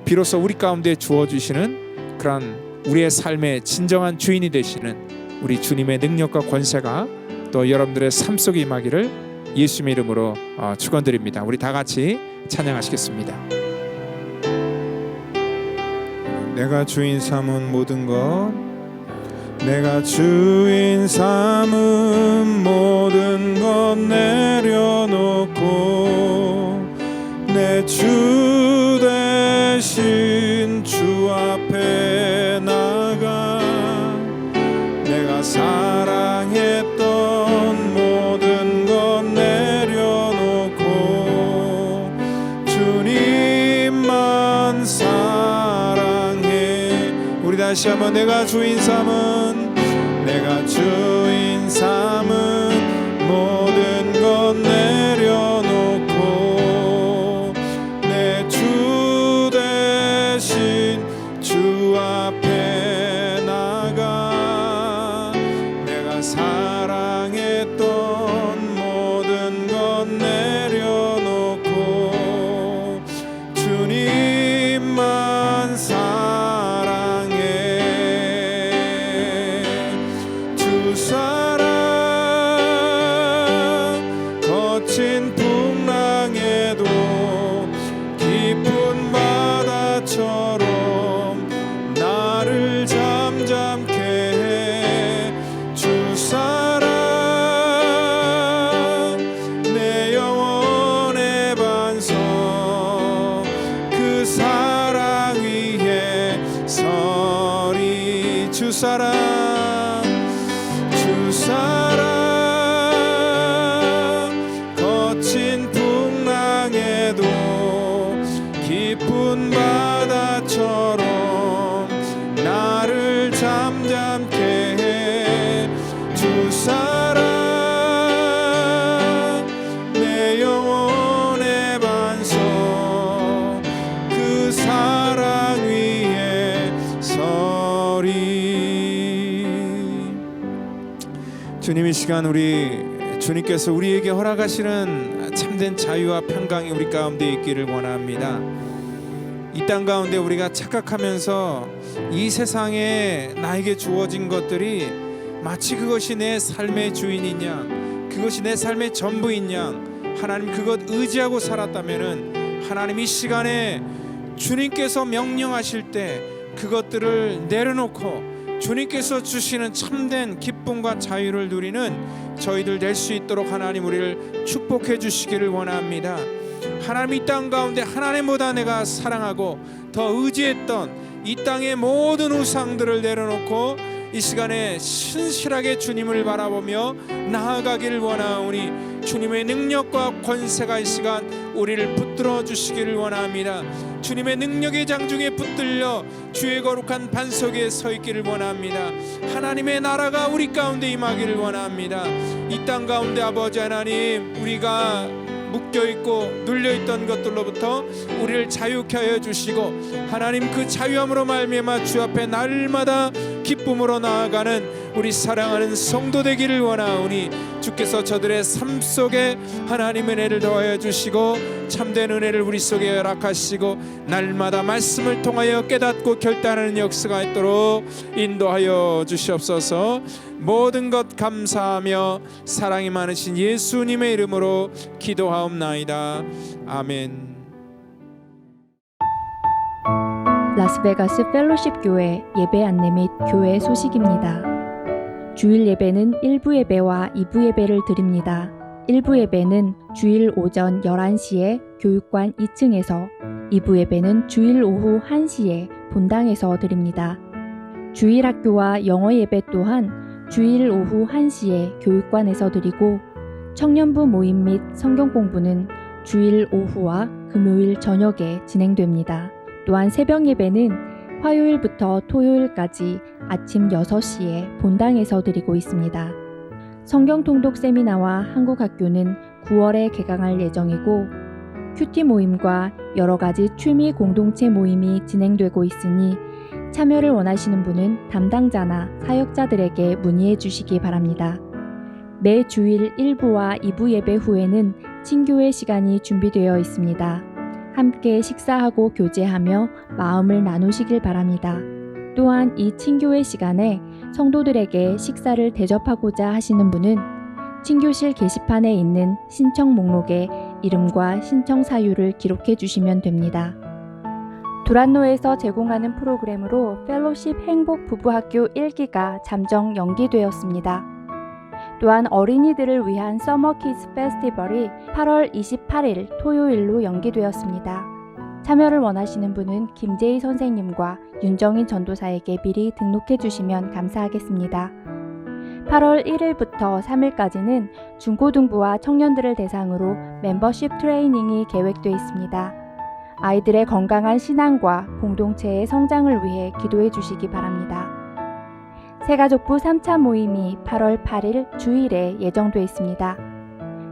비로소 우리 가운데 주어주시는 그런 우리의 삶의 진정한 주인이 되시는 우리 주님의 능력과 권세가 또 여러분들의 삶 속에 임하기를 예수님의 이름으로 축원드립니다. 우리 다 같이 찬양하시겠습니다. 내가 주인 삼은 모든 것, 내가 주인 삼은 모든 것 내려놓고 내 주 대신 주 앞에 나가 내가 사랑했던 모든 것 내려놓고 주님만 사랑해. 우리 다시 한번 내가 주인 삼은 모든 것 내려놓고 내 주 대신 주 앞에 나가 내가 사랑했던 모든 것 주 사랑 주 사랑 거친 풍랑에도 깊은 바다처럼 나를 잠잠케 해 주 사랑 내 영혼의 반석 그 사랑 위에 서리. 주님, 이 시간 주님께서 우리에게 허락하시는 참된 자유와 평강이 우리 가운데 있기를 원합니다. 이 땅 가운데 우리가 착각하면서 이 세상에 나에게 주어진 것들이 마치 그것이 내 삶의 주인인 양, 그것이 내 삶의 전부인 양, 하나님 그것 의지하고 살았다면은 하나님 이 시간에 주님께서 명령하실 때 그것들을 내려놓고 주님께서 주시는 참된 기쁨과 자유를 누리는 저희들 될 수 있도록 하나님 우리를 축복해 주시기를 원합니다. 하나님 이 땅 가운데 하나님보다 내가 사랑하고 더 의지했던 이 땅의 모든 우상들을 내려놓고 이 시간에 신실하게 주님을 바라보며 나아가기를 원하오니 주님의 능력과 권세가 이 시간 우리를 붙들어 주시기를 원합니다. 주님의 능력의 장중에 붙들려 주의 거룩한 반석에 서 있기를 원합니다. 하나님의 나라가 우리 가운데 임하기를 원합니다. 이 땅 가운데 아버지 하나님, 우리가 묶여있고 눌려있던 것들로부터 우리를 자유케 하여 주시고 하나님 그 자유함으로 말미암아 주 앞에 날마다 기쁨으로 나아가는 우리 사랑하는 성도 되기를 원하오니 주께서 저들의 삶 속에 하나님의 은혜를 더하여 주시고 참된 은혜를 우리 속에 허락하시고 날마다 말씀을 통하여 깨닫고 결단하는 역사가 있도록 인도하여 주시옵소서. 모든 것 감사하며 사랑이 많으신 예수님의 이름으로 기도하옵나이다. 아멘. 라스베가스 펠로십 교회 예배 안내 및 교회 소식입니다. 주일 예배는 1부 예배와 2부 예배를 드립니다. 1부 예배는 주일 오전 11시에 교육관 2층에서, 2부 예배는 주일 오후 1시에 본당에서 드립니다. 주일 학교와 영어 예배 또한 주일 오후 1시에 교육관에서 드리고, 청년부 모임 및 성경 공부는 주일 오후와 금요일 저녁에 진행됩니다. 또한 새벽 예배는 화요일부터 토요일까지 아침 6시에 본당에서 드리고 있습니다. 성경 통독 세미나와 한국학교는 9월에 개강할 예정이고, 큐티 모임과 여러 가지 취미 공동체 모임이 진행되고 있으니 참여를 원하시는 분은 담당자나 사역자들에게 문의해 주시기 바랍니다. 매 주일 1부와 2부 예배 후에는 친교회 시간이 준비되어 있습니다. 함께 식사하고 교제하며 마음을 나누시길 바랍니다. 또한 이 친교회 시간에 성도들에게 식사를 대접하고자 하시는 분은 친교실 게시판에 있는 신청 목록에 이름과 신청 사유를 기록해 주시면 됩니다. 두란노에서 제공하는 프로그램으로 펠로십 행복 부부학교 1기가 잠정 연기되었습니다. 또한 어린이들을 위한 서머 키즈 페스티벌이 8월 28일 토요일로 연기되었습니다. 참여를 원하시는 분은 김재희 선생님과 윤정인 전도사에게 미리 등록해 주시면 감사하겠습니다. 8월 1일부터 3일까지는 중고등부와 청년들을 대상으로 멤버십 트레이닝이 계획되어 있습니다. 아이들의 건강한 신앙과 공동체의 성장을 위해 기도해 주시기 바랍니다. 새가족부 3차 모임이 8월 8일 주일에 예정되어 있습니다.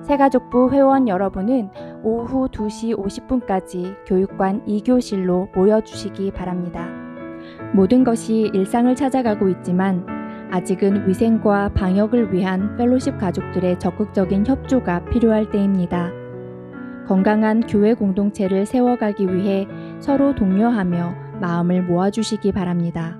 새가족부 회원 여러분은 오후 2시 50분까지 교육관 2교실로 모여주시기 바랍니다. 모든 것이 일상을 찾아가고 있지만 아직은 위생과 방역을 위한 펠로십 가족들의 적극적인 협조가 필요할 때입니다. 건강한 교회 공동체를 세워가기 위해 서로 독려하며 마음을 모아주시기 바랍니다.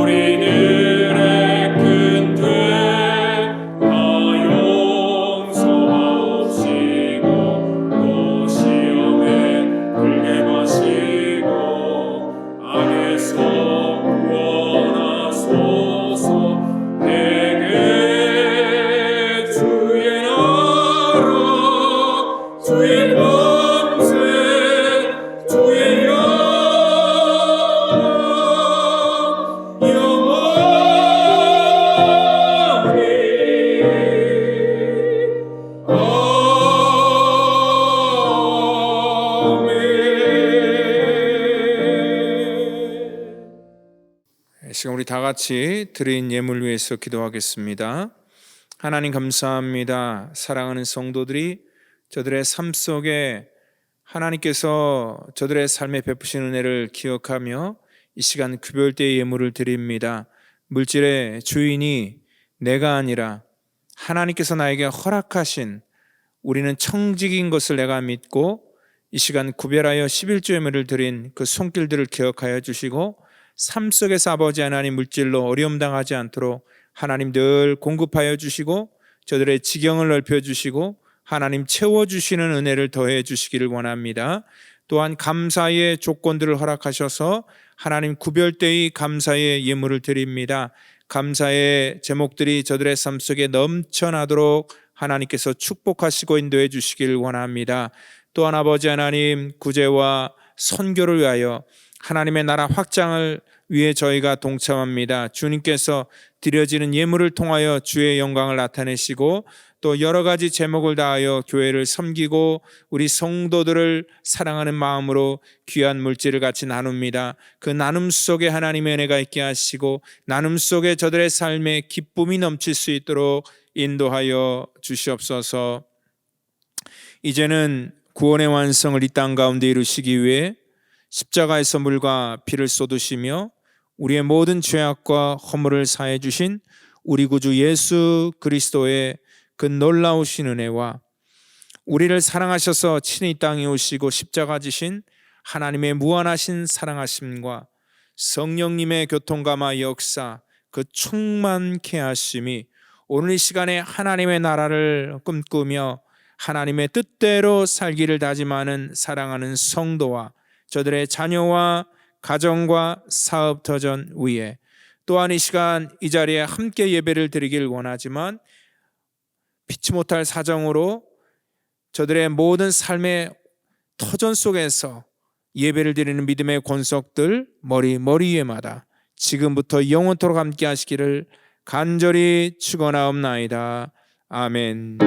우리들의 큰 죄 다 용서하옵시고 또 시험에 들게 마시고 악에서 구원하소서. 내게 주의 나라 주의 권세 주의 영광 영원히 아멘. 지금 우리 다 같이 드린 예물 위해서 기도하겠습니다. 하나님 감사합니다. 사랑하는 성도들이 저들의 삶 속에 하나님께서 저들의 삶에 베푸신 은혜를 기억하며 이 시간 구별대의 예물을 드립니다. 물질의 주인이 내가 아니라 하나님께서 나에게 허락하신 우리는 청직인 것을 내가 믿고 이 시간 구별하여 11조 예물을 드린 그 손길들을 기억하여 주시고 삶 속에서 아버지 하나님 물질로 어려움 당하지 않도록 하나님 늘 공급하여 주시고 저들의 지경을 넓혀 주시고 하나님 채워주시는 은혜를 더해 주시기를 원합니다. 또한 감사의 조건들을 허락하셔서 하나님 구별되이 감사의 예물을 드립니다. 감사의 제목들이 저들의 삶 속에 넘쳐나도록 하나님께서 축복하시고 인도해 주시기를 원합니다. 또한 아버지 하나님 구제와 선교를 위하여 하나님의 나라 확장을 위해 저희가 동참합니다. 주님께서 드려지는 예물을 통하여 주의 영광을 나타내시고 또 여러 가지 제목을 다하여 교회를 섬기고 우리 성도들을 사랑하는 마음으로 귀한 물질을 같이 나눕니다. 그 나눔 속에 하나님의 은혜가 있게 하시고 나눔 속에 저들의 삶에 기쁨이 넘칠 수 있도록 인도하여 주시옵소서. 이제는 구원의 완성을 이 땅 가운데 이루시기 위해 십자가에서 물과 피를 쏟으시며 우리의 모든 죄악과 허물을 사해 주신 우리 구주 예수 그리스도의 그 놀라우신 은혜와 우리를 사랑하셔서 친히 이 땅에 오시고 십자가 지신 하나님의 무한하신 사랑하심과 성령님의 교통감화 역사 그 충만케 하심이 오늘 이 시간에 하나님의 나라를 꿈꾸며 하나님의 뜻대로 살기를 다짐하는 사랑하는 성도와 저들의 자녀와 가정과 사업 터전 위에 또한 이 시간 이 자리에 함께 예배를 드리길 원하지만 피치 못할 사정으로 저들의 모든 삶의 터전 속에서 예배를 드리는 믿음의 권속들 머리 위에마다 지금부터 영원토록 함께 하시기를 간절히 축원하옵나이다. 아멘.